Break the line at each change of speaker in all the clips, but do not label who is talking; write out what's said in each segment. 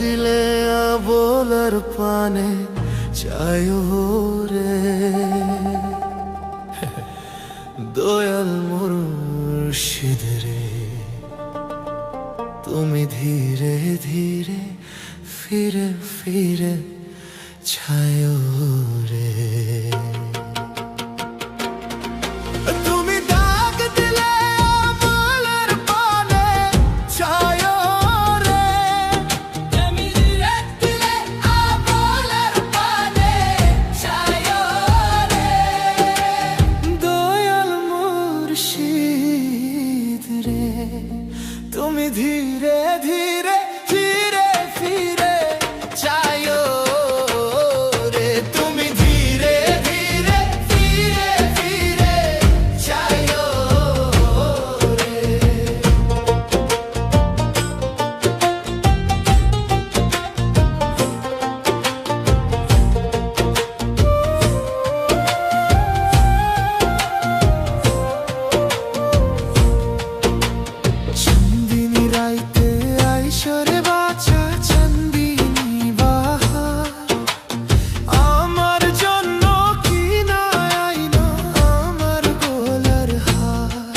দিলে আবোলার পানে চায়ো রে দয়াল মুর্শিদ রে, তুমি ধীরে ধীরে ফিরে ফিরে ছায়ো রে। তুমি ডাক দিলে আবোলার পানে ছায়ো রে,
তুমি ডাক দিলে আবোলার পানে ছায়ো রে।
দয়াল মুর্শিদ রে, তুমি ধীরে ধীরে ফিরে ফিরে ছায়ো রে, তুমি ধীরে ধীরে ফিরে ফিরে ছায়ো রে। চান্দিনী রাইতে আইসরে বাছা চান্দিনী বাহার, আমার জন্য কি না আইনো আমার গলার হার।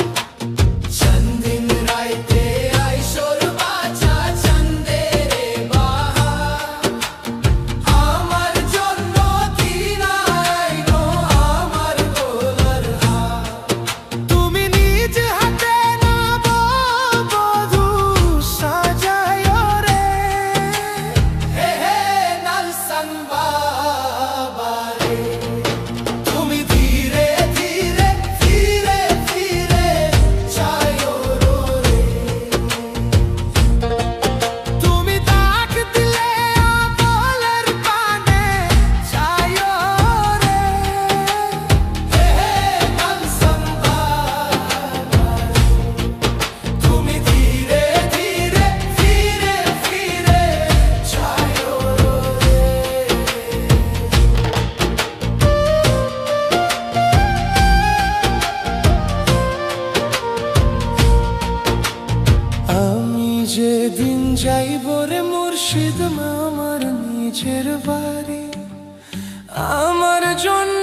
চন্দিন রাইতে আইসোর বাছা চন্দেরে বাহার, আমার জন্য কি না আইনো আমার গলার হার।
তুমি নিজ হাতে নববধূ সাজায়ো রে,
হে হে নালসান বাবা রে,
তুমি ধীরে ধীরে ফিরে ফিরে ছায়ো রে। তুমি ডাক দিলে আবোলার পানে ছায়ো রে,
হে হে নালসান বাবা রে,
তুমি ধীরে ধীরে ফিরে ফিরে ছায়ো রে। আমি যেদিন যাইব রে মুর্শিদ আমার নিজের বাড়ি, আমার জন্য